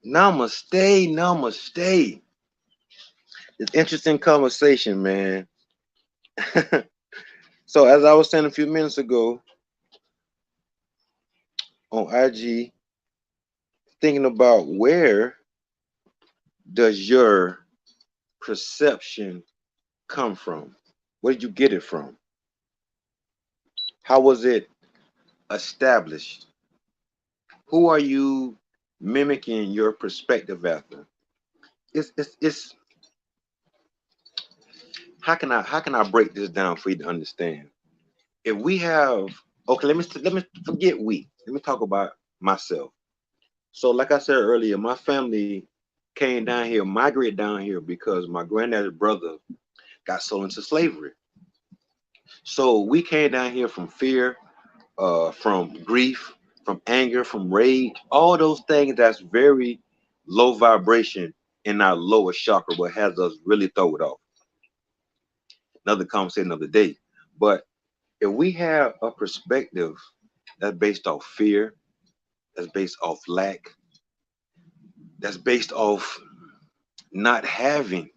Namaste, namaste. It's interesting conversation, man. So as I was saying a few minutes ago on IG, thinking about where does your perception come from? Where did you get it from? How was it established? Who are you mimicking your perspective after? It's how can I break this down for you to understand? If we have okay, let me forget we. Let me talk about myself. So, like I said earlier, my family came down here, migrated down here because my granddad's brother got sold into slavery. So we came down here from fear, from grief, from anger, from rage, all those things that's very low vibration in our lower chakra, what has us really throw it off. Another conversation of the day. But if we have a perspective that's based off fear, that's based off lack, that's based off not having,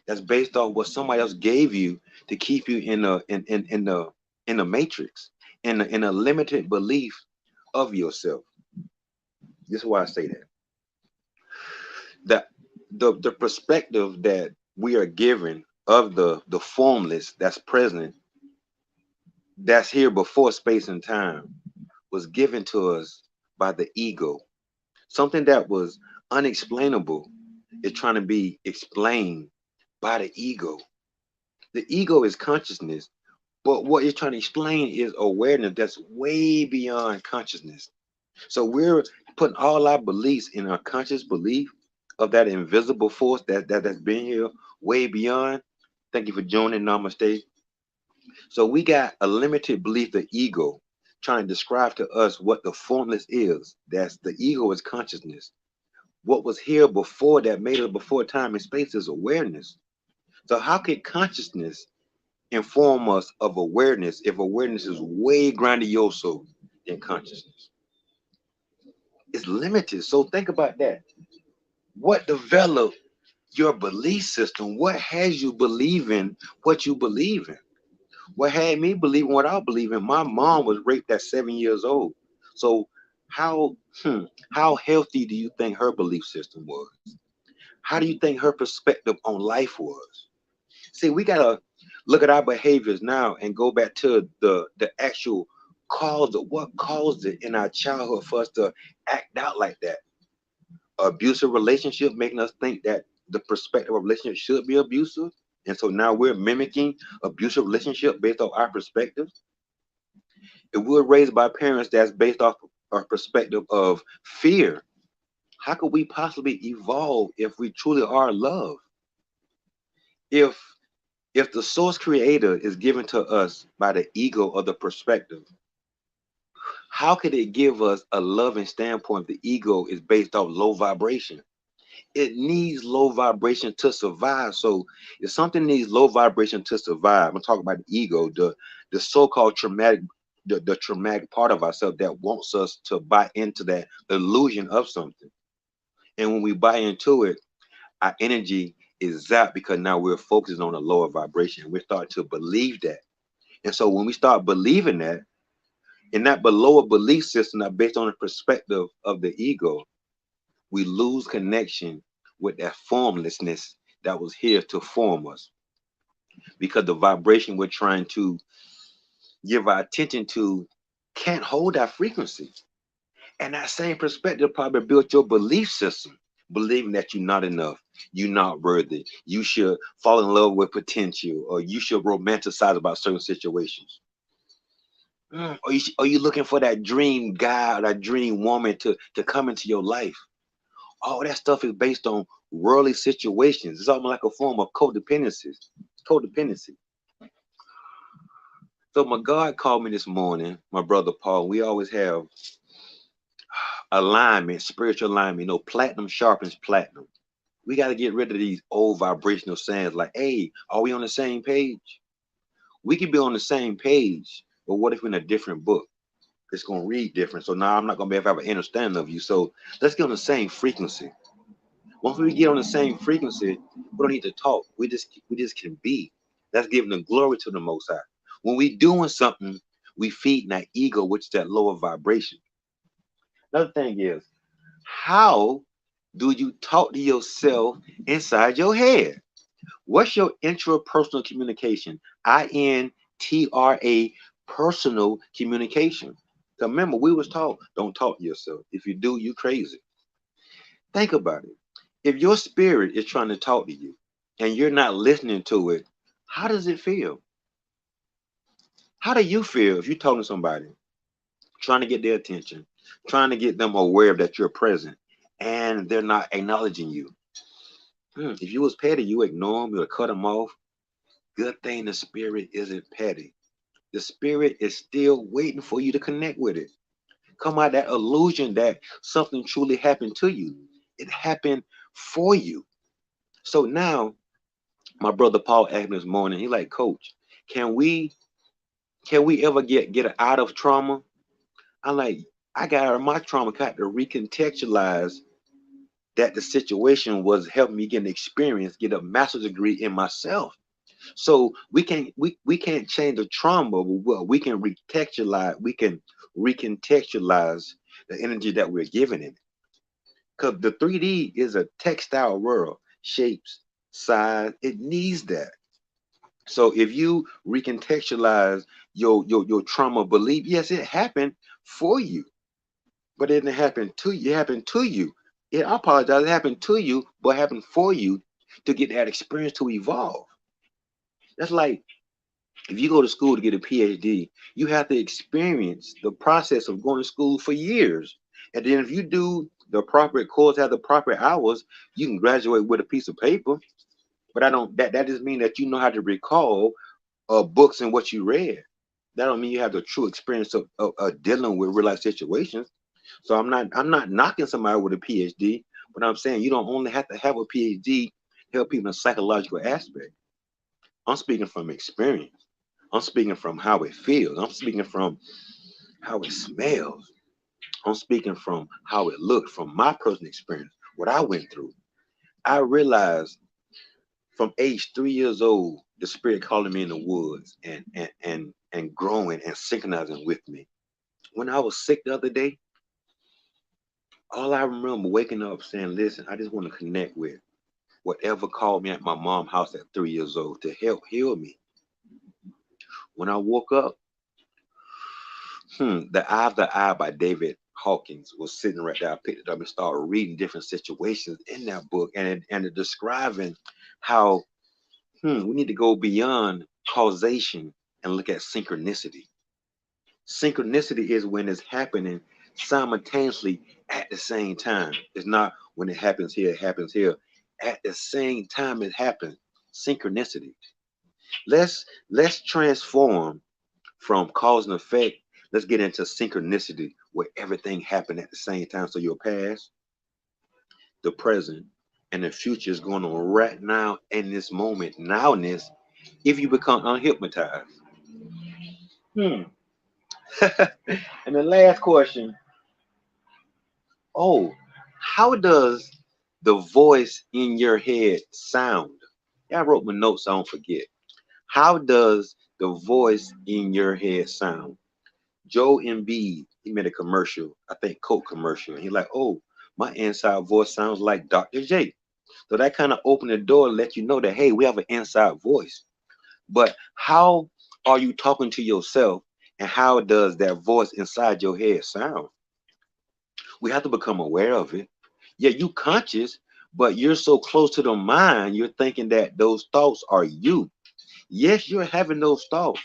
that's based off what somebody else gave you to keep you in the matrix, in a limited belief of yourself. This is why I say that. That the perspective that we are given of the formless that's present, that's here before space and time, was given to us by the ego. Something that was unexplainable is trying to be explained by the ego. The ego is consciousness, but what you're trying to explain is awareness that's way beyond consciousness. So we're putting all our beliefs in our conscious belief of that invisible force that's been here way beyond. Thank you for joining. Namaste. So we got a limited belief, the ego, trying to describe to us what the formless is. That's the ego is consciousness. What was here before that made it before time and space is awareness. So how could consciousness inform us of awareness if awareness is way grandiose than consciousness? It's limited. So think about that. What developed your belief system? What has you believing what you believe in? What had me believing what I believe in? My mom was raped at 7 years old. So how how healthy do you think her belief system was? How do you think her perspective on life was? See, we gotta look at our behaviors now and go back to the actual cause of what caused it in our childhood for us to act out like that. Abusive relationship making us think that the perspective of relationship should be abusive, and so now we're mimicking abusive relationship based on our perspectives. If we're raised by parents that's based off our perspective of fear, how could we possibly evolve if we truly are love? If if the source creator is given to us by the ego of the perspective, how could it give us a loving standpoint if the ego is based off low vibration? It needs low vibration to survive. So if something needs low vibration to survive, I'm talking about the ego, the so-called traumatic, the traumatic part of ourselves that wants us to buy into that illusion of something. And when we buy into it, our energy is zapped because now we're focusing on a lower vibration. We start to believe that. And so when we start believing that, in that lower belief system that based on the perspective of the ego, we lose connection with that formlessness that was here to form us, because the vibration we're trying to give our attention to can't hold that frequency. And that same perspective probably built your belief system, believing that you're not enough, you're not worthy, you should fall in love with potential, or you should romanticize about certain situations. Are you looking for that dream guy or that dream woman to come into your life? All that stuff is based on worldly situations. It's almost like a form of codependency. Codependency. So my God called me this morning, my brother Paul. We always have alignment, spiritual alignment. Platinum sharpens platinum. We got to get rid of these old vibrational sayings like, hey, are we on the same page? We can be on the same page, but what if we're in a different book? It's going to read different. So now I'm not going to be able to have an understanding of you. So let's get on the same frequency. Once we get on the same frequency, we don't need to talk. We just can be. That's giving the glory to the Most High. When we doing something, we feed that ego, which is that lower vibration. Another thing is, how do you talk to yourself inside your head? What's your intrapersonal communication? INTRA, personal communication. 'Cause remember, we was taught, don't talk to yourself. If you do, you crazy. Think about it. If your spirit is trying to talk to you and you're not listening to it, how does it feel? How do you feel if you're talking to somebody, trying to get their attention, trying to get them aware that you're present, and they're not acknowledging you? If you was petty, you ignore them, you would cut them off. Good thing the spirit isn't petty. The spirit is still waiting for you to connect with it. Come out that illusion that something truly happened to you. It happened for you. So now, my brother Paul asked me this morning, he like, Coach, can we ever get out of trauma? I'm like, I got out of my trauma, got to recontextualize that the situation was helping me get an experience, get a master's degree in myself. So we can't change the trauma, but we can recontextualize the energy that we're giving it. Because the 3D is a textile world, shapes, size, it needs that. So if you recontextualize your trauma belief, yes, it happened for you, but it didn't happen to you. It happened to you. I apologize. It happened to you, but it happened for you to get that experience to evolve. That's like if you go to school to get a PhD, you have to experience the process of going to school for years. And then if you do the proper course, have the proper hours, you can graduate with a piece of paper. But I don't that just mean that you know how to recall books and what you read. That don't mean you have the true experience of dealing with real life situations. So I'm not knocking somebody with a PhD, but I'm saying you don't only have to have a PhD to help people in a psychological aspect. I'm speaking from experience. I'm speaking from how it feels. I'm speaking from how it smells. I'm speaking from how it looked from my personal experience, what I went through. I realized from age 3 years old, the spirit calling me in the woods and growing and synchronizing with me. When I was sick the other day, all I remember waking up saying, listen, I just want to connect with whatever called me at my mom's house at 3 years old to help heal me. When I woke up, The Eye of the Eye by David Hawkins was sitting right there. I picked it up and started reading different situations in that book and it describing how we need to go beyond causation and look at synchronicity. Synchronicity is when it's happening simultaneously at the same time. It's not when it happens here. At the same time it happens. Synchronicity. Let's transform from cause and effect. Let's get into synchronicity where everything happened at the same time. So your past, the present, and the future is going on right now in this moment, nowness, if you become unhypnotized. Hmm. And the last question, oh, how does the voice in your head sound? Yeah, I wrote my notes, so I don't forget. How does the voice in your head sound? Joe Embiid, he made a commercial, I think Coke commercial. And he like, oh, my inside voice sounds like Dr. J. So that kind of opened the door to let you know that, hey, we have an inside voice. But how are you talking to yourself and how does that voice inside your head sound? We have to become aware of it. Yeah, you conscious, but you're so close to the mind, you're thinking that those thoughts are you. Yes, you're having those thoughts,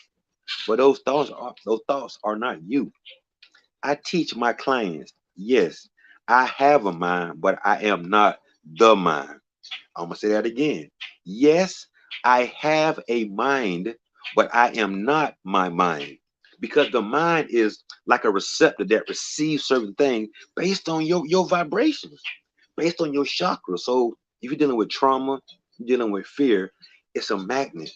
but those thoughts are not you. I teach my clients, yes, I have a mind, but I am not the mind. I'm gonna say that again. Yes, I have a mind, but I am not my mind. Because the mind is like a receptor that receives certain things based on your vibrations, based on your chakra. So if you're dealing with trauma, you're dealing with fear, it's a magnet.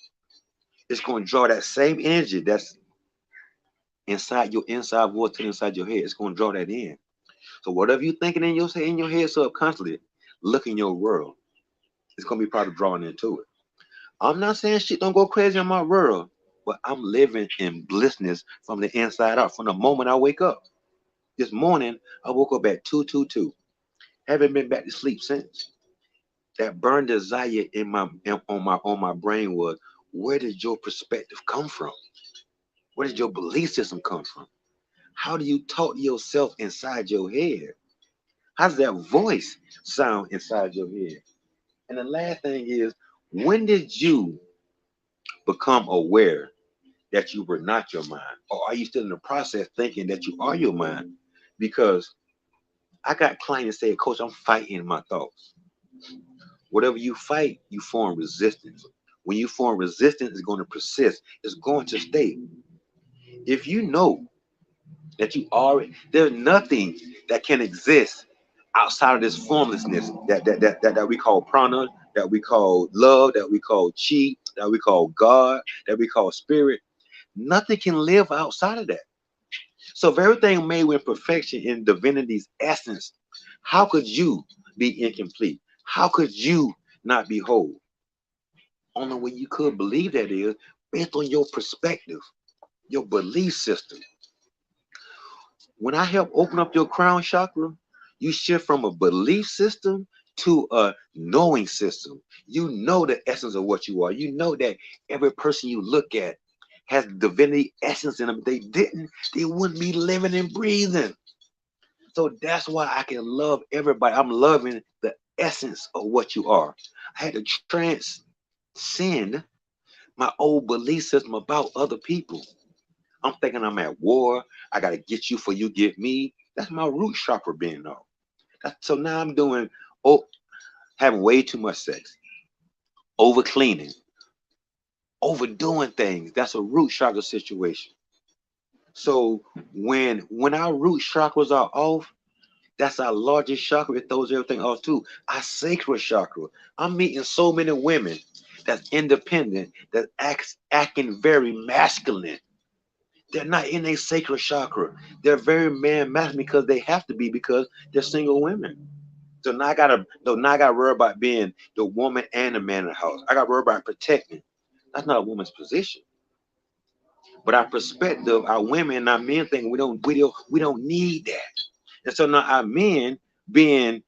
It's going to draw that same energy inside your inside voice to inside your head. It's going to draw that in. So whatever you're thinking in your head subconsciously, look in your world. It's going to be part of drawing into it. I'm not saying shit don't go crazy in my world, but I'm living in blissness from the inside out. From the moment I wake up. This morning, I woke up at 2:22. Haven't been back to sleep since. That burned desire on my brain was, where did your perspective come from? Where did your belief system come from? How do you talk to yourself inside your head? How does that voice sound inside your head? And the last thing is, when did you become aware that you were not your mind? Or are you still in the process thinking that you are your mind? Because I got clients that say, Coach, I'm fighting my thoughts. Whatever you fight, you form resistance. When you form resistance, it's going to persist. It's going to stay. If you know that you already, there's nothing that can exist outside of this formlessness that we call prana, that we call love, that we call chi, that we call God, that we call spirit. Nothing can live outside of that. So if everything made with perfection in divinity's essence, how could you be incomplete? How could you not be whole? Only way you could believe that is based on your perspective, your belief system. When I help open up your crown chakra, you shift from a belief system to a knowing system. You know the essence of what you are. You know that every person you look at has divinity essence in them. If they didn't, they wouldn't be living and breathing. So that's why I can love everybody. I'm loving the essence of what you are. I had to transcend my old belief system about other people. I'm thinking I'm at war. I got to get you for you get me. That's my root chakra being off. So now I'm doing, oh, having way too much sex, over cleaning, overdoing things. That's a root chakra situation. So when our root chakras are off, that's our largest chakra. It throws everything off too. Our sacral chakra. I'm meeting so many women that's independent, that acting very masculine. They're not in a sacral chakra. They're very man masculine because they have to be because they're single women. So now I gotta worry about being the woman and the man in the house. I gotta worry about protecting. That's not a woman's position. But our perspective, our women and our men think we don't need that. And so now our men being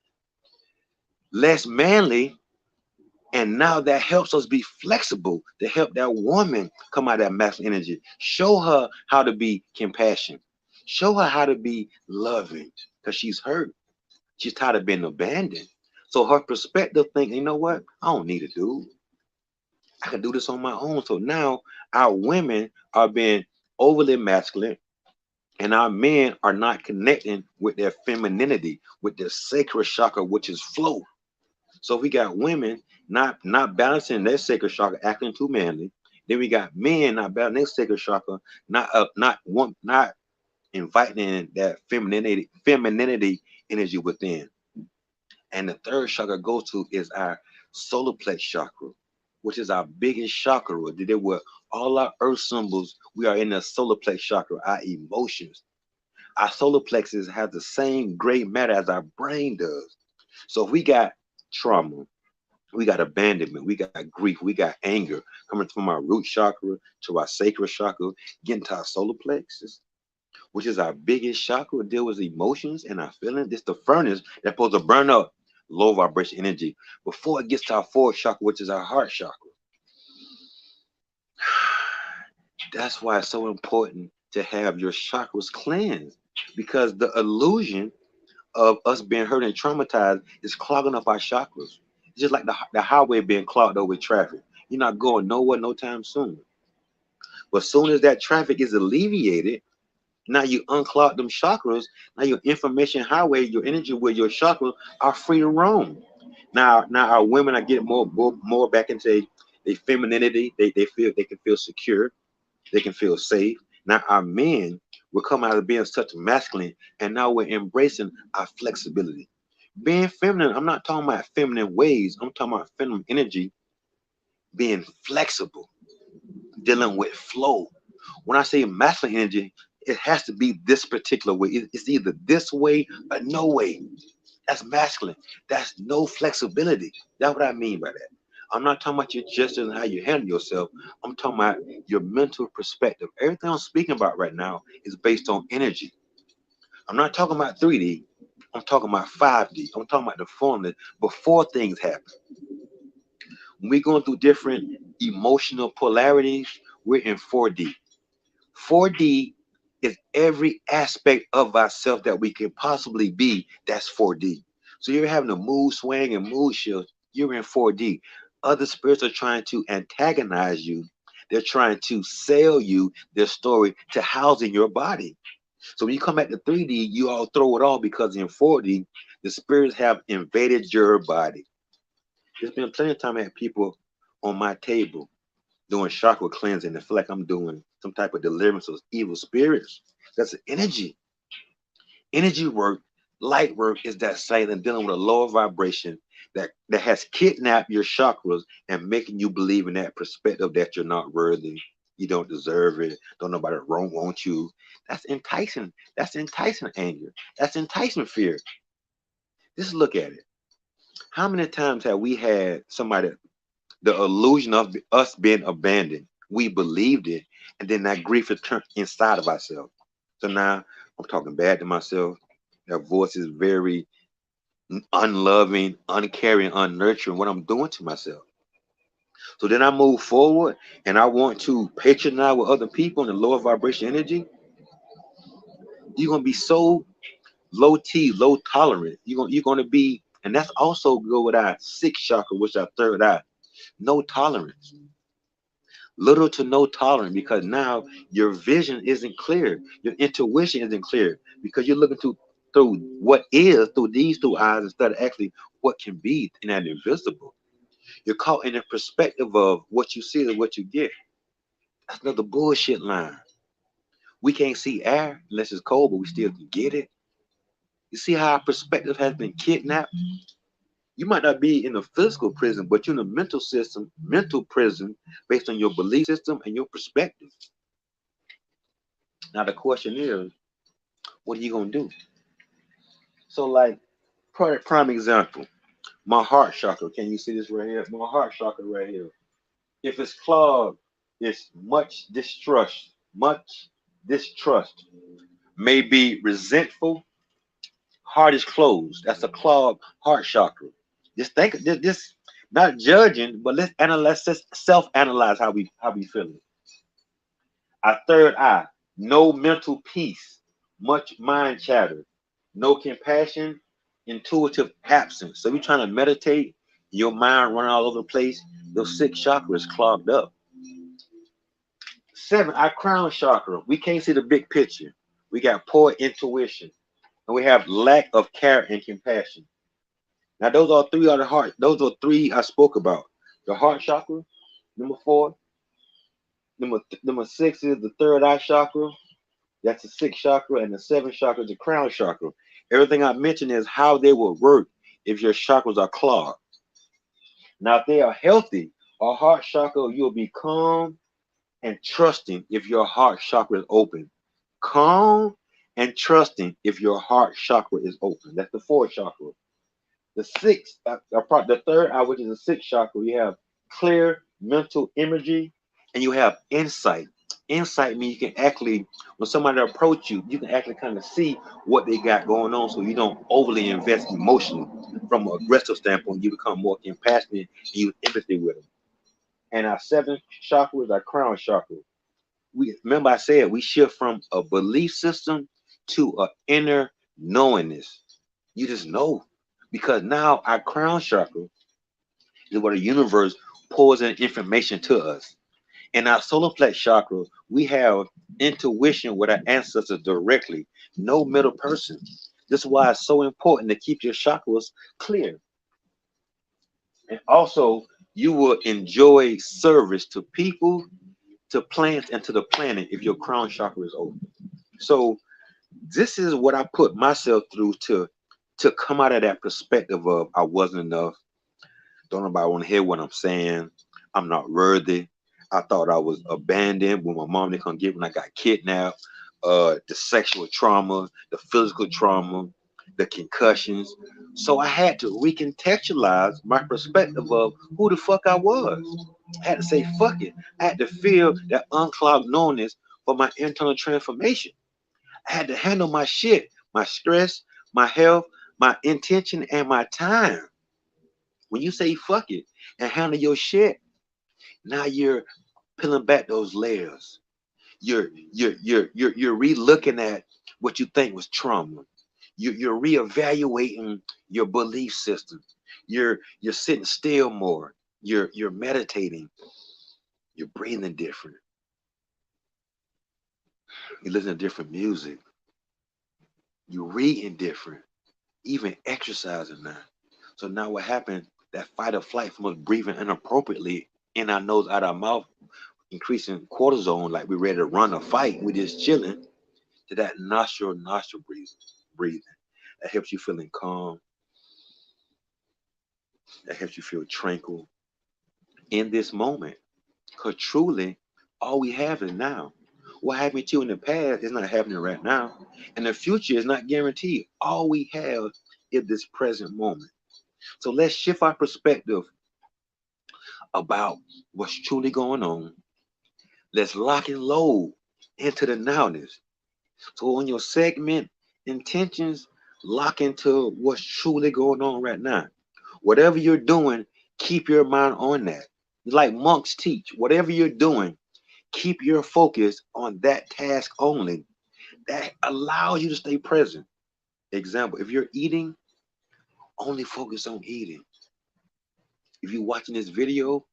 less manly, and now that helps us be flexible to help that woman come out of that masculine energy. Show her how to be compassionate. Show her how to be loving because she's hurt. She's tired of being abandoned. So her perspective thinking, you know what? I don't need a dude. I can do this on my own. So now our women are being overly masculine and our men are not connecting with their femininity, with their sacred chakra, which is flow. So we got women not balancing their sacred chakra, acting too manly. Then we got men not balancing their sacred chakra, not inviting in that femininity energy within. And the third chakra goes to is our solar plex chakra, which is our biggest chakra. There were all our earth symbols. We are in the solar plex chakra, our emotions. Our solar plexus has the same gray matter as our brain does. So if we got trauma, we got abandonment, we got grief, we got anger coming from our root chakra to our sacral chakra, getting to our solar plexus, which is our biggest chakra, deal with emotions and our feelings. This the furnace that's supposed to burn up low vibration energy before it gets to our fourth chakra, which is our heart chakra. That's why it's so important to have your chakras cleansed, because the illusion of us being hurt and traumatized is clogging up our chakras. It's just like the highway being clogged over with traffic. You're not going nowhere no time soon. But as soon as that traffic is alleviated, now you unclog them chakras. Now your information highway, your energy with your chakras are free to roam. Now our women are getting more back into their femininity. They feel they can feel secure. They can feel safe. Now our men will come out of being such masculine, and now we're embracing our flexibility. Being feminine, I'm not talking about feminine ways. I'm talking about feminine energy, being flexible, dealing with flow. When I say masculine energy, It has to be this particular way. It's either this way or no way. That's masculine. That's no flexibility. That's what I mean by that. I'm not talking about your gestures and how you handle yourself. I'm talking about your mental perspective. Everything I'm speaking about right now is based on energy. I'm not talking about 3D. I'm talking about 5D. I'm talking about the formula before things happen. When we're going through different emotional polarities, we're in 4D. 4D is every aspect of ourselves that we can possibly be. That's 4D. So you're having a mood swing and mood shift. You're in 4D. Other spirits are trying to antagonize you. They're trying to sell you their story to house in your body. So when you come back to 3D, you all throw it all because in 4D, the spirits have invaded your body. There's been plenty of time I had people on my table doing chakra cleansing and feel like I'm doing some type of deliverance of evil spirits. That's energy. Energy work, light work is that same and dealing with a lower vibration that has kidnapped your chakras and making you believe in that perspective that you're not worthy, you don't deserve it, don't nobody wrong want you. That's enticing. That's enticing anger. That's enticing fear. Just look at it. How many times have we had somebody the illusion of us being abandoned? We believed it, and then that grief is turned inside of ourselves. So now I'm talking bad to myself. That voice is very unloving, uncaring, unnurturing. What I'm doing to myself. So then I move forward, and I want to patronize with other people in the lower vibration energy. You're gonna be so low T, low tolerant. You're gonna be, and that's also go with our sixth chakra, which is our third eye. No tolerance, little to no tolerance, because now your vision isn't clear, your intuition isn't clear, because you're looking through what is through these two eyes instead of actually what can be in that invisible. You're caught in the perspective of what you see is what you get. That's another bullshit line. We can't see air unless it's cold, but we still can get it. You see how our perspective has been kidnapped? You might not be in a physical prison, but you're in a mental system, mental prison, based on your belief system and your perspective. Now the question is, what are you gonna do? So, like, prime example, my heart chakra. Can you see this right here? My heart chakra right here. If it's clogged, it's much distrust. May be resentful. Heart is closed. That's a clogged heart chakra. Just think, this not judging, but let's analyze, let's self-analyze how we feeling. Our third eye, no mental peace, much mind chatter, no compassion, intuitive absence. So you're trying to meditate, your mind running all over the place, your sixth chakra is clogged up. Seven, our crown chakra, we can't see the big picture. We got poor intuition, and we have lack of care and compassion. Now those are three of the heart. Those are three I spoke about. The heart chakra, number four. Number six is the third eye chakra. That's the sixth chakra, and the seventh chakra is the crown chakra. Everything I mentioned is how they will work if your chakras are clogged. Now, if they are healthy, our heart chakra, you'll be calm and trusting if your heart chakra is open. Calm and trusting if your heart chakra is open. That's the fourth chakra. The sixth, the third eye, which is the sixth chakra, you have clear mental imagery and you have insight. Insight means you can actually, when somebody approach you, you can actually kind of see what they got going on, so you don't overly invest emotionally. From an aggressive standpoint, you become more compassionate and you empathy with them. And our seventh chakra is our crown chakra. We remember I said we shift from a belief system to an inner knowingness. You just know, because now our crown chakra is where the universe pours in information to us. In our solar plex chakra, we have intuition with our ancestors directly, no middle person. This is why it's so important to keep your chakras clear. And also, you will enjoy service to people, to plants, and to the planet if your crown chakra is open. So this is what I put myself through to come out of that perspective of I wasn't enough. Don't nobody want to hear what I'm saying. I'm not worthy. I thought I was abandoned when my mom didn't come get me when I got kidnapped. the sexual trauma, the physical trauma, the concussions. So I had to recontextualize my perspective of who the fuck I was. I had to say fuck it. I had to feel that unclogged knownness for my internal transformation. I had to handle my shit, my stress, my health, my intention, and my time. When you say fuck it and handle your shit, now you're peeling back those layers. You're re-looking at what you think was trauma. You're reevaluating your belief system. You're sitting still more. You're meditating. You're breathing different. You're listening to different music. You're reading different. Even exercising now. So now what happened? That fight or flight from us breathing inappropriately in our nose, out our mouth, increasing cortisol, like we're ready to run or fight. We're just chilling to that nostril breathing. That helps you feeling calm. That helps you feel tranquil in this moment. Because truly, all we have is now. What happened to you in the past is not happening right now. And the future is not guaranteed. All we have is this present moment. So let's shift our perspective about what's truly going on. Let's lock and load into the nowness. So on your segment intentions, lock into what's truly going on right now. Whatever you're doing, keep your mind on that. Like monks teach, whatever you're doing, keep your focus on that task only. That allows you to stay present. Example, if you're eating, only focus on eating. If you're watching this video,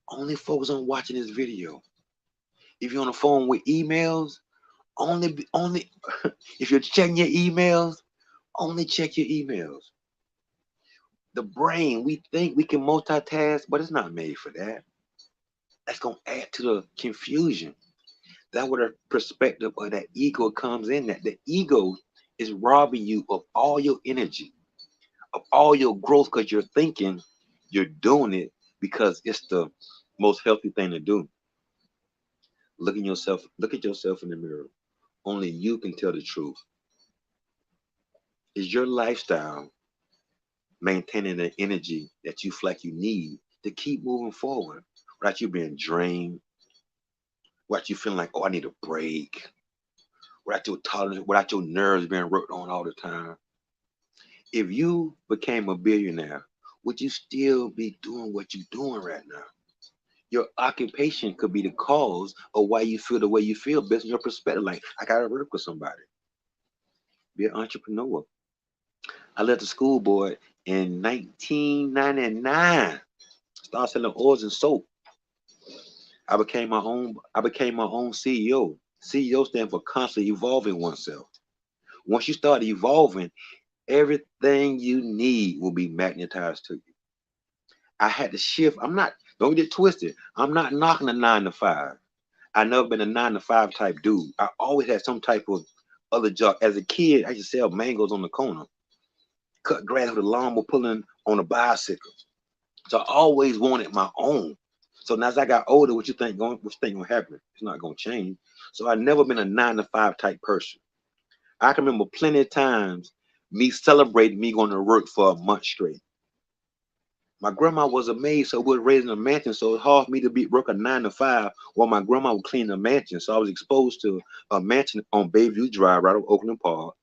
only focus on watching this video. If you're on the phone with emails, only if you're checking your emails, only check your emails. The brain, we think we can multitask, but it's not made for that. That's gonna add to the confusion. That's where the perspective of that ego comes in. That the ego is robbing you of all your energy, of all your growth, because you're thinking you're doing it because it's the most healthy thing to do. Look at yourself in the mirror. Only you can tell the truth. Is your lifestyle maintaining the energy that you feel like you need to keep moving forward without you being drained, without you feeling like, oh, I need a break, without your tolerance, without your nerves being worked on all the time? If you became a billionaire, would you still be doing what you're doing right now? Your occupation could be the cause of why you feel the way you feel based on your perspective. Like, I gotta work with somebody. Be an entrepreneur. I left the school board in 1999. Started selling oils and soap. I became my own CEO. CEO stands for constantly evolving oneself. Once you start evolving, everything you need will be magnetized to you. I had to shift. Don't get twisted. I'm not knocking a 9 to 5. I never been a 9 to 5 type dude. I always had some type of other job. As a kid, I used to sell mangoes on the corner, cut grass with a lawnmower, pulling on a bicycle. So I always wanted my own. So now as I got older, what you think gonna happen? It's not gonna change. So I never been a 9 to 5 type person. I can remember plenty of times me celebrating me going to work for a month straight. My grandma was a maid, so we were raised in a mansion, so it's hard for me to be work a 9 to 5 while my grandma would clean the mansion. So I was exposed to a mansion on Bayview Drive, right over Oakland Park,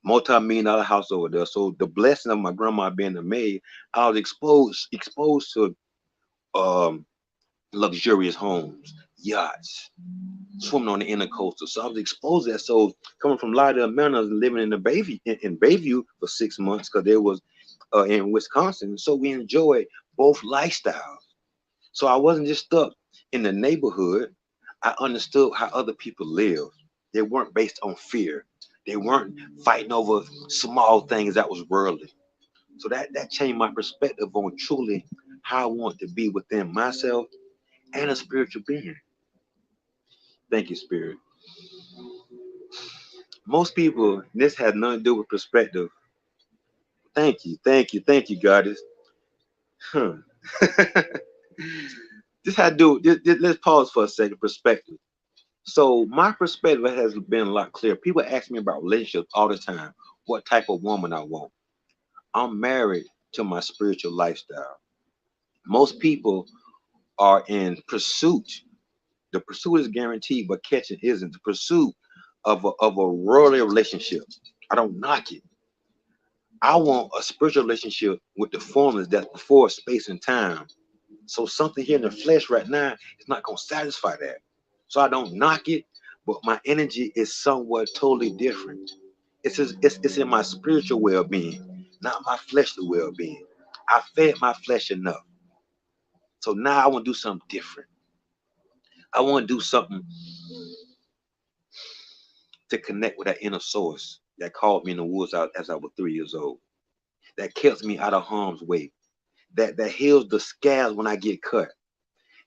multi-million dollar house over there. So the blessing of my grandma being a maid, I was exposed to um luxurious homes, yachts, swimming on the intercoastal. So I was exposed to that. So coming from Lauderdale, Maryland, living in the Bayview for 6 months because there was in Wisconsin. So we enjoyed both lifestyles. So I wasn't just stuck in the neighborhood. I understood how other people live. They weren't based on fear. They weren't fighting over small things that was worldly. So that changed my perspective on truly how I want to be within myself and a spiritual being. Thank you, Spirit. Most people, this has nothing to do with perspective. Thank you, Goddess. Huh. This had to do. Let's pause for a second. Perspective. So my perspective has been a lot clearer. People ask me about relationships all the time, what type of woman I want. I'm married to my spiritual lifestyle. Most people are in pursuit. The pursuit is guaranteed, but catching isn't. The pursuit of a worldly relationship. I don't knock it. I want a spiritual relationship with the formless that's before space and time. So something here in the flesh right now is not going to satisfy that. So I don't knock it, but my energy is somewhat totally different. It's in my spiritual well-being, not my fleshly well-being. I fed my flesh enough. So now I want to do something different. I want to do something to connect with that inner source that called me in the woods out as I was 3 years old, that kept me out of harm's way, that heals the scars when I get cut,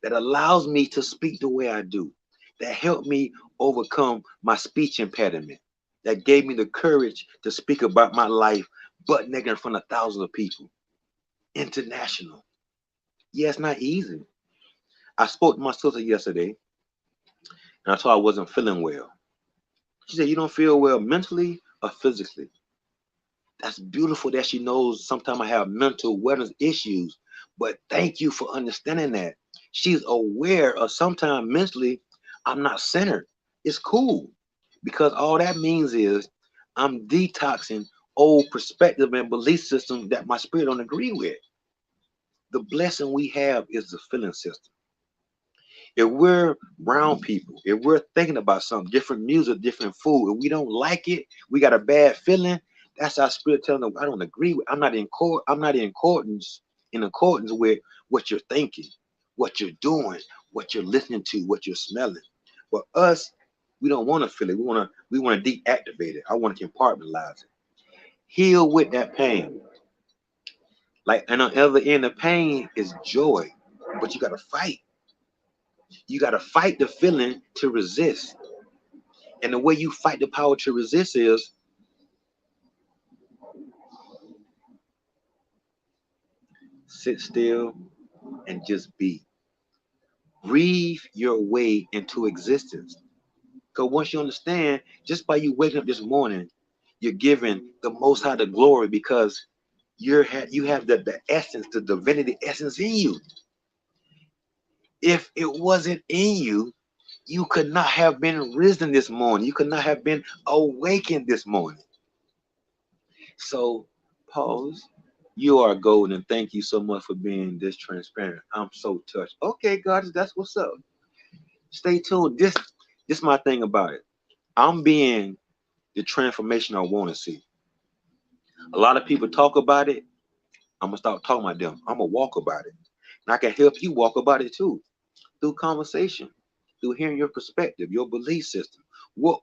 that allows me to speak the way I do, that helped me overcome my speech impediment, that gave me the courage to speak about my life butt naked in front of thousands of people. International. Yeah, it's not easy. I spoke to my sister yesterday and I told her I wasn't feeling well. She said, "You don't feel well mentally or physically?" That's beautiful that she knows sometimes I have mental wellness issues, but thank you for understanding that. She's aware of sometimes mentally I'm not centered. It's cool because all that means is I'm detoxing old perspective and belief systems that my spirit don't agree with. The blessing we have is the feeling system. If we're brown people, if we're thinking about something, different music, different food, if we don't like it, we got a bad feeling, that's our spirit telling them, I don't agree with, I'm not in accordance with what you're thinking, what you're doing, what you're listening to, what you're smelling. But us, we don't want to feel it. We want to deactivate it. I want to compartmentalize it. Heal with that pain. Like, and on the other end of pain is joy. But you gotta fight. You gotta fight the feeling to resist. And the way you fight the power to resist is sit still and just be. Breathe your way into existence. Because once you understand, just by you waking up this morning, you're giving the Most High the glory because you have the essence, the divinity essence in you. If it wasn't in you, you could not have been risen this morning. You could not have been awakened this morning. So pause. You are golden. Thank you so much for being this transparent. I'm so touched. Okay, God, that's what's up. Stay tuned. This is my thing about it. I'm being the transformation I want to see. A lot of people talk about it. I'm gonna start talking about them. I'm gonna walk about it. And I can help you walk about it too. Through conversation, through hearing your perspective, your belief system. What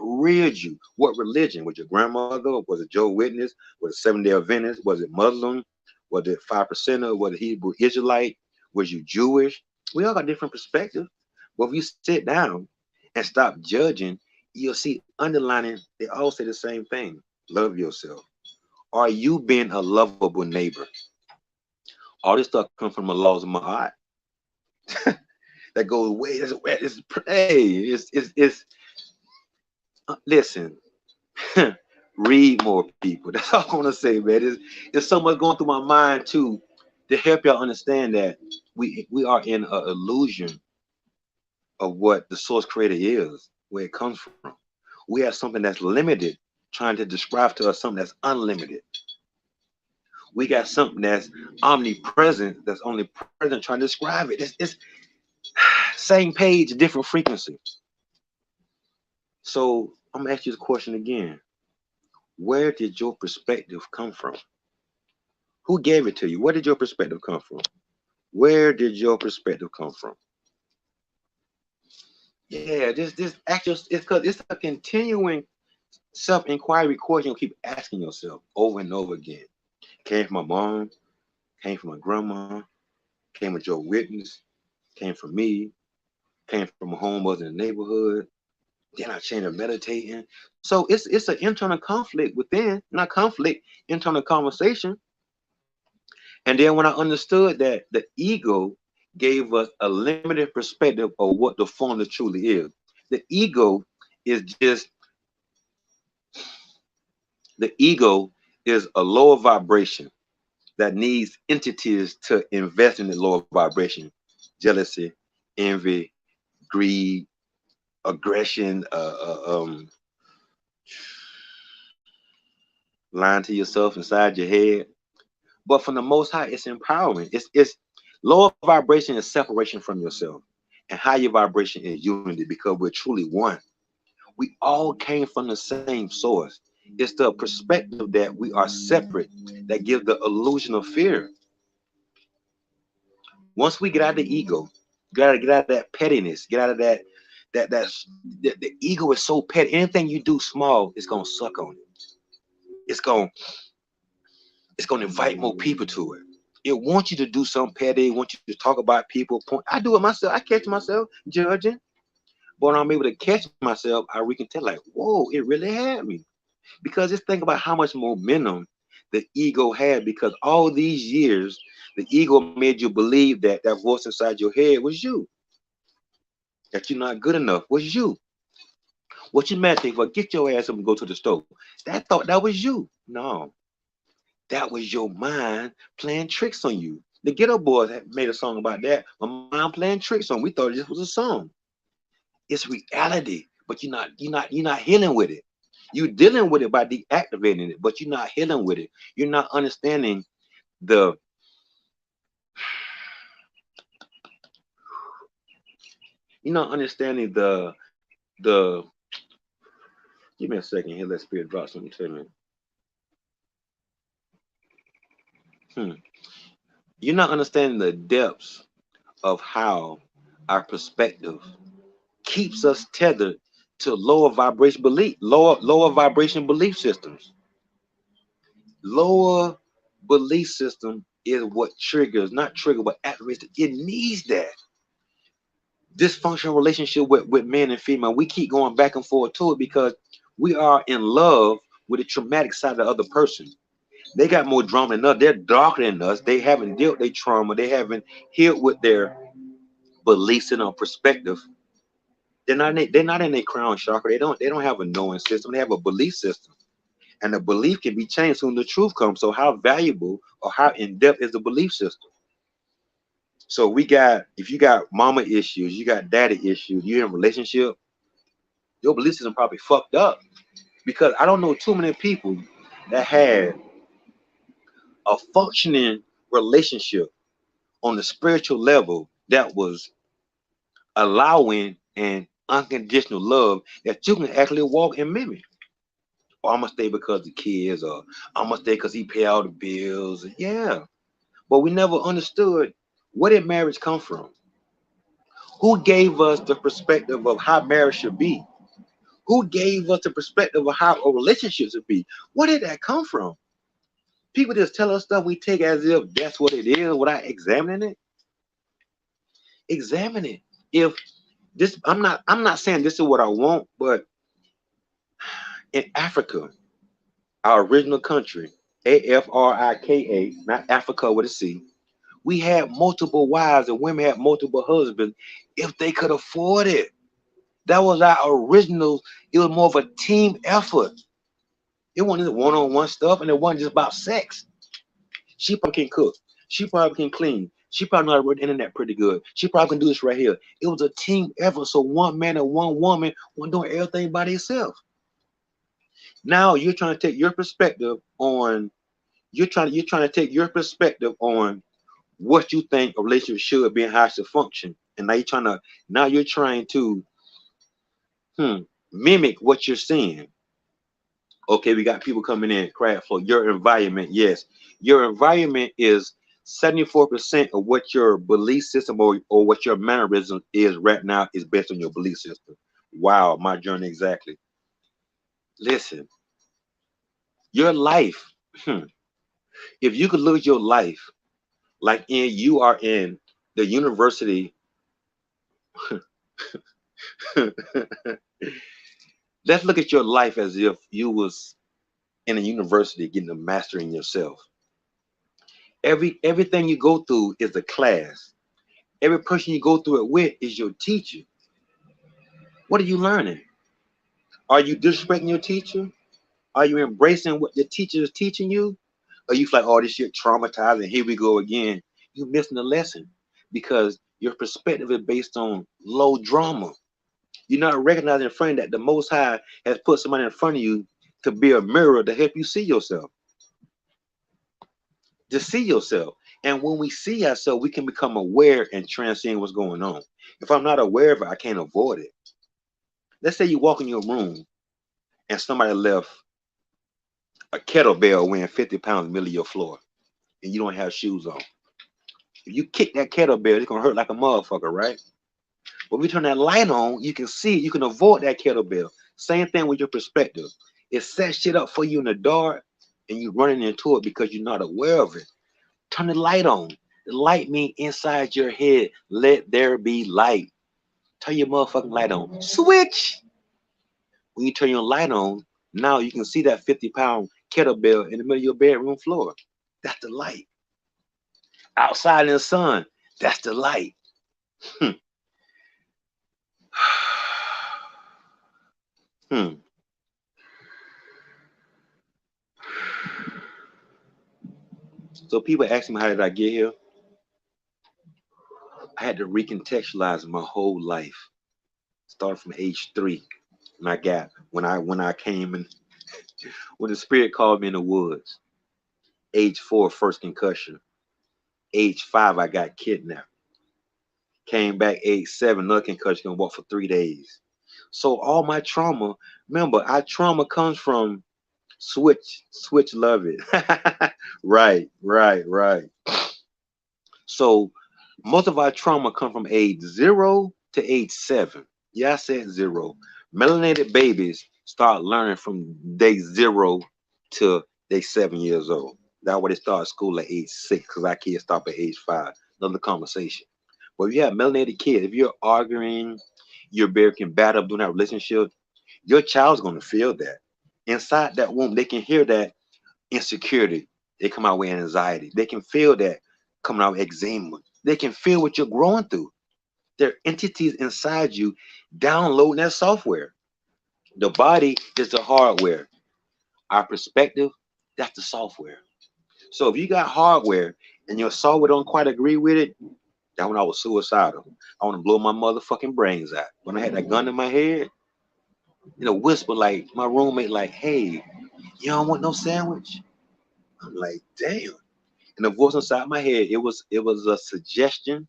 reared you? What religion? Was your grandmother? Was it Joe Witness? Was it Seventh Day Adventist? Was it Muslim? Was it 5%er? Was it Hebrew Israelite? Was you Jewish? We all got different perspectives. But if you sit down and stop judging, you'll see underlining, they all say the same thing. Love yourself. Are you being a lovable neighbor? All this stuff comes from the laws of my eye that goes way. Hey, listen. Read more, people. That's all I want to say, man. There's so much going through my mind too to help y'all understand that we are in an illusion of what the source creator is, where it comes from. We have something that's limited trying to describe to us something that's unlimited. We got something that's omnipresent, that's only present trying to describe it. It's same page, different frequency. So I'm gonna ask you the question again. Where did your perspective come from? Who gave it to you? Where did your perspective come from? Where did your perspective come from? Yeah, this actual it's because it's a continuing self-inquiry question you keep asking yourself over and over again. Came from my mom, came from my grandma, came with your witness, came from me, came from a home was in the neighborhood. Then I changed to meditating. So it's an internal conflict within, not conflict, internal conversation. And then when I understood that the ego gave us a limited perspective of what the formula truly is. The ego is just the ego is a lower vibration that needs entities to invest in the lower vibration. Jealousy, envy, greed, aggression, lying to yourself inside your head. But from the most high, it's empowering. It's lower vibration is separation from yourself. And higher vibration is unity because we're truly one. We all came from the same source. It's the perspective that we are separate that gives the illusion of fear. Once we get out of the ego, gotta get out of that pettiness, get out of the ego is so petty. Anything you do small, it's gonna suck on it. It's gonna it's gonna invite more people to it. It wants you to do something petty, it wants you to talk about people. Point. I do it myself. I catch myself judging, but when I'm able to catch myself, I can tell like, whoa, it really had me. Because just think about how much momentum the ego had. Because all these years, the ego made you believe that that voice inside your head was you, that you're not good enough was you. What you meant to get your ass up and go to the store. That thought that was you. No, that was your mind playing tricks on you. The Ghetto Boys had made a song about that. My mind playing tricks on. We thought this was a song. It's reality, but you're not healing with it. You're dealing with it by deactivating it, but you're not healing with it. You're not understanding the you're not understanding the give me a second here, let spirit drop something to me. Hmm. You're not understanding the depths of how our perspective keeps us tethered to lower vibration belief systems. Lower belief system is what triggers, not trigger, but activates it. It needs that dysfunctional relationship with men and female. We keep going back and forth to it because we are in love with the traumatic side of the other person. They got more drama than us. They're darker than us. They haven't dealt with their trauma. They haven't healed with their beliefs and perspective. They're not in a crown chakra. They don't have a knowing system. They have a belief system. And the belief can be changed when the truth comes. So how valuable or how in-depth is the belief system? So if you got mama issues, you got daddy issues, you're in a relationship, your belief system probably fucked up. Because I don't know too many people that had a functioning relationship on the spiritual level that was allowing and unconditional love that you can actually walk and mimic. Or I'm gonna stay because the kids, or I'm gonna stay because he pay all the bills. Yeah, but we never understood where did marriage come from? Who gave us the perspective of how marriage should be? Who gave us the perspective of how a relationship should be? Where did that come from? People just tell us stuff we take as if that's what it is without examining it. Examine it. If this, I'm not saying this is what I want, but in Africa, our original country, Afrika, not Africa with a C, we had multiple wives and women had multiple husbands if they could afford it. That was our original. It was more of a team effort. It wasn't one-on-one stuff, and it wasn't just about sex. She probably can cook. She probably can clean. She probably know how to work the internet pretty good. She probably can do this right here. It was a team effort. So one man and one woman weren't doing everything by themselves. Now you're trying to take your perspective on you're trying to take your perspective on what you think a relationship should be and how it should function. And now you're trying to hmm, mimic what you're seeing. Okay, we got people coming in. Crab flow. Your environment, yes, your environment is 74% of what your belief system or what your mannerism is right now is based on your belief system. Wow, my journey exactly. Listen, your life. If you could look at your life like you are in the university. Let's look at your life as if you was in a university getting a master in yourself. Everything you go through is a class. Every person you go through it with is your teacher. What are you learning? Are you disrespecting your teacher? Are you embracing what your teacher is teaching you? Or you feel like, oh, this shit traumatizing, here we go again. You missing the lesson because your perspective is based on low drama. You're not recognizing in front of that the Most High has put somebody in front of you to be a mirror to help you see yourself, to see yourself. And when we see ourselves, we can become aware and transcend what's going on. If I'm not aware of it, I can't avoid it. Let's say you walk in your room and somebody left a kettlebell weighing 50 pounds in the middle of your floor and you don't have shoes on. If you kick that kettlebell, it's gonna hurt like a motherfucker, right? But if we turn that light on, you can see it, you can avoid that kettlebell. Same thing with your perspective. It sets shit up for you in the dark and you running into it because you're not aware of it. Turn the light on. The light means inside your head, let there be light. Turn your motherfucking light on. Switch. When you turn your light on, now you can see that 50-pound kettlebell in the middle of your bedroom floor. That's the light. Outside in the sun, that's the light. Hmm. Hmm. So people ask me how did I get here? I had to recontextualize my whole life. Started from age 3. And I got when I came in, when the spirit called me in the woods. Age 4, first concussion. Age 5, I got kidnapped. Came back age 7, another concussion, gonna walk for 3 days. So all my trauma, remember, our trauma comes from switch love it. Right, right, right. So most of our trauma come from age 0 to age 7. Yeah, I said 0. Melanated babies start learning from day 0 to they 7 years old. That's why they start school at age 6, because our kids stop at age 5. Another conversation. But if you have melanated kids, if you're arguing, you're very combative during that relationship, your child's gonna feel that. Inside that womb, they can hear that insecurity. They come out with anxiety. They can feel that coming out with eczema. They can feel what you're growing through. There are entities inside you downloading that software. The body is the hardware. Our perspective, that's the software. So if you got hardware and your software don't quite agree with it, that when I was suicidal. I want to blow my motherfucking brains out. When I had that gun in my head, whisper like my roommate, like, hey, you don't want no sandwich? I'm like, damn. And the voice inside my head, it was a suggestion.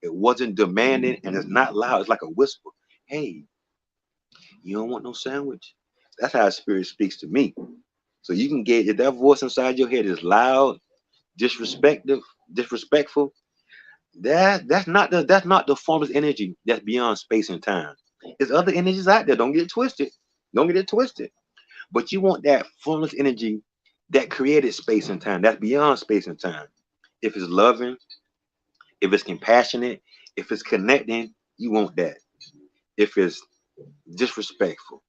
It wasn't demanding, and it's not loud. It's like a whisper. Hey, you don't want no sandwich? That's how spirit speaks to me. So you can get if that voice inside your head is loud, disrespectful. That's not the formless energy that's beyond space and time. There's other energies out there. Don't get it twisted. Don't get it twisted. But you want that formless energy that created space and time. That's beyond space and time. If it's loving, if it's compassionate, if it's connecting, you want that. If it's disrespectful,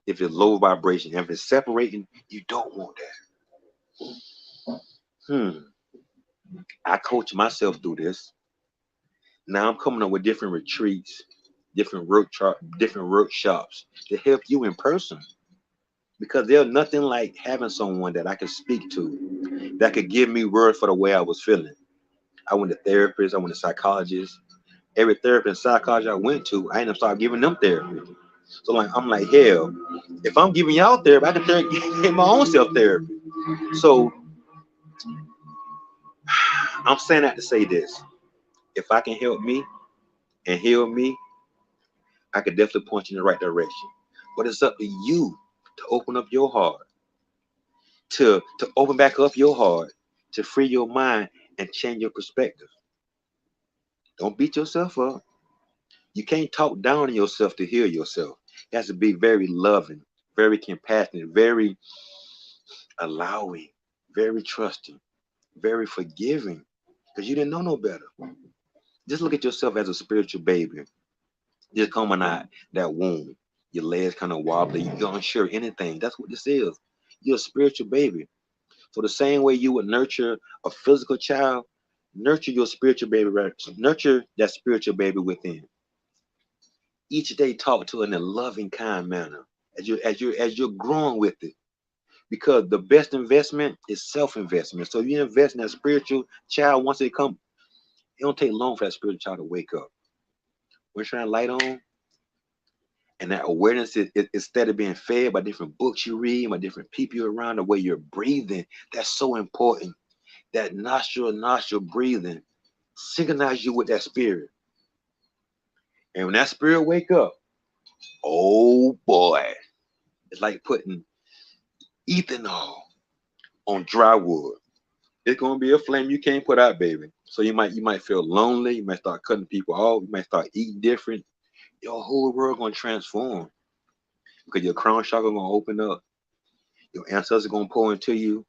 if it's low vibration, if it's separating, you don't want that. I coach myself through this. Now I'm coming up with different retreats, different workshops to help you in person. Because there's nothing like having someone that I can speak to that could give me words for the way I was feeling. I went to therapists, I went to psychologists. Every therapist and psychologist I went to, I ended up start giving them therapy. So like I'm like, hell, if I'm giving y'all therapy, I can give my own self therapy. So I'm saying that to say this. If I can help me and heal me, I could definitely point you in the right direction. But it's up to you to open up your heart, to open back up your heart, to free your mind and change your perspective. Don't beat yourself up. You can't talk down on yourself to heal yourself. You have to be very loving, very compassionate, very allowing, very trusting, very forgiving, because you didn't know no better. Just look at yourself as a spiritual baby. Just coming out that womb. Your legs kind of wobbly. You're unsure of anything. That's what this is. You're a spiritual baby. So the same way you would nurture a physical child, nurture your spiritual baby, right? Nurture that spiritual baby within. Each day talk to it in a loving, kind manner as you're growing with it. Because the best investment is self-investment. So you invest in that spiritual child. Once they come, it don't take long for that spiritual child to wake up. When you turn that light on, and that awareness is instead of being fed by different books you read, by different people you're around, the way you're breathing, that's so important. That nostril breathing synchronize you with that spirit. And when that spirit wake up, oh boy, it's like putting ethanol on dry wood. It's gonna be a flame you can't put out, baby. So you might feel lonely. You might start cutting people off. You might start eating different. Your whole world gonna transform because your crown chakra gonna open up. Your ancestors gonna pour into you.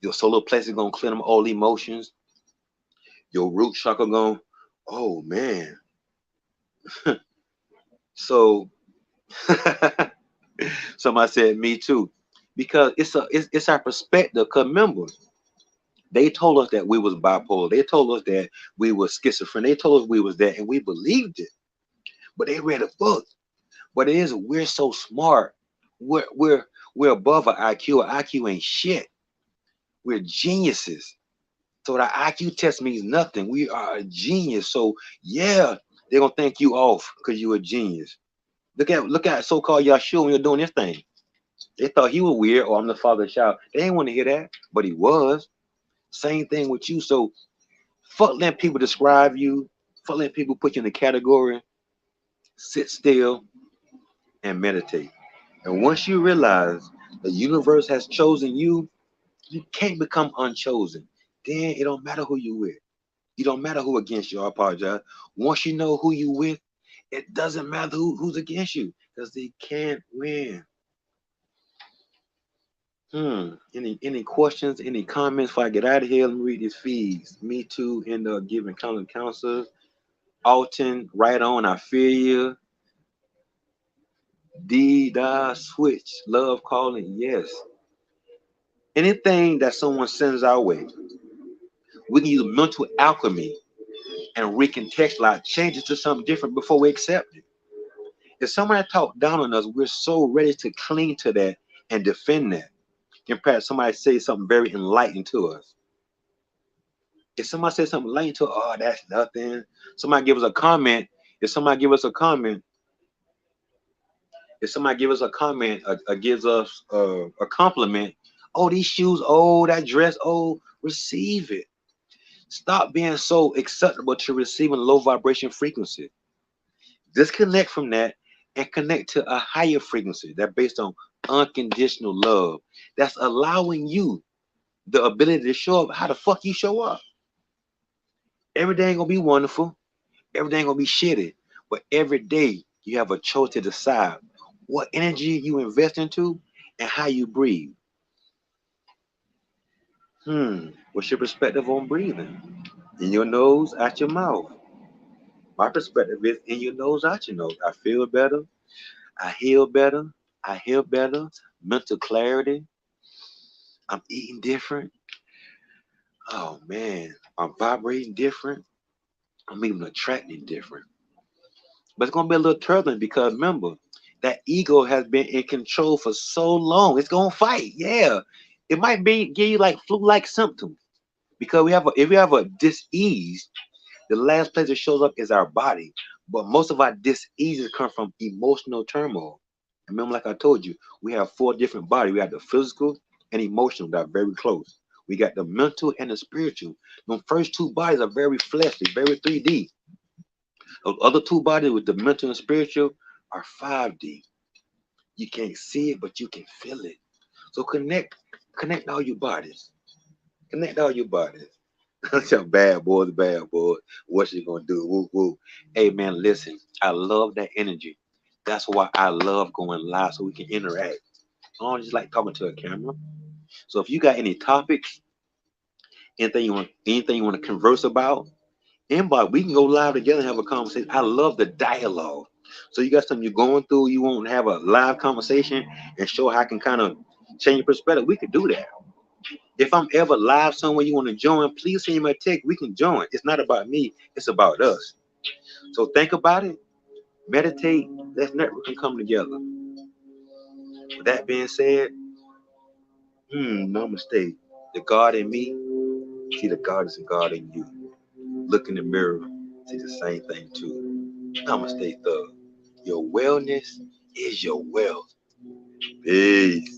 Your solar plexus gonna clear them all emotions. Your root chakra gonna, oh man. So somebody said me too, because it's our perspective. Cause remember, they told us that we was bipolar. They told us that we were schizophrenic. They told us we was that, and we believed it. But they read a book. But it is we're so smart. We're above our IQ. Our IQ ain't shit. We're geniuses. So the IQ test means nothing. We are a genius. So yeah, they're gonna think you off because you're a genius. Look at so-called Yahshua when you're doing this thing. They thought he was weird, or I'm the father of the child. They didn't want to hear that, but he was. Same thing with you. So fuck letting people describe you. Fuck letting people put you in a category. Sit still and meditate. And once you realize the universe has chosen you, you can't become unchosen. Then it don't matter who you with. It don't matter who against you. I apologize. Once you know who you with, it doesn't matter who's against you because they can't win. Any questions? Any comments? Before I get out of here, let me read these feeds. Me too. End up giving counselors. Alton, right on. I feel you. D da switch. Love calling. Yes. Anything that someone sends our way, we can use mental alchemy and recontextualize, change it to something different before we accept it. If somebody talk down on us, we're so ready to cling to that and defend that. In fact, somebody say something very enlightening to us. If somebody says something enlightening to us, oh, that's nothing. Somebody give us a comment. If somebody give us a comment, if somebody give us a comment, gives us a compliment, oh, these shoes, oh, that dress, oh, receive it. Stop being so acceptable to receiving low vibration frequency. Disconnect from that and connect to a higher frequency that based on unconditional love. That's allowing you the ability to show up how the fuck you show up. Every day ain't gonna be wonderful. Every day ain't gonna be shitty. But every day you have a choice to decide what energy you invest into and how you breathe. What's your perspective on breathing? In your nose, out your mouth. My perspective is in your nose, out your nose. I feel better. I heal better. I hear better. Mental clarity. I'm eating different. Oh man, I'm vibrating different. I'm even attracting different. But it's gonna be a little turbulent because remember, that ego has been in control for so long. It's gonna fight. Yeah. It might be give you like flu-like symptoms. Because if we have a dis-ease, the last place it shows up is our body. But most of our dis-eases come from emotional turmoil. Remember, like I told you, we have four different bodies. We have the physical and emotional that are very close. We got the mental and the spiritual. The first two bodies are very fleshly, very 3D. Those other two bodies with the mental and spiritual are 5D. You can't see it, but you can feel it. So connect all your bodies. Connect all your bodies. Some bad boys, bad boy. What you gonna do? Woo woo. Hey man, listen. I love that energy. That's why I love going live so we can interact. I don't just like talking to a camera. So if you got any topics, anything you want to converse about, inbox. We can go live together and have a conversation. I love the dialogue. So you got something you're going through, you want to have a live conversation and show how I can kind of change your perspective. We could do that. If I'm ever live somewhere you want to join, please send me a text. We can join. It's not about me, it's about us. So think about it. Meditate. Let's network and come together. With that being said, namaste. The God in me, see the God is in God in you. Look in the mirror, see the same thing too. Namaste, thug. Your wellness is your wealth. Peace.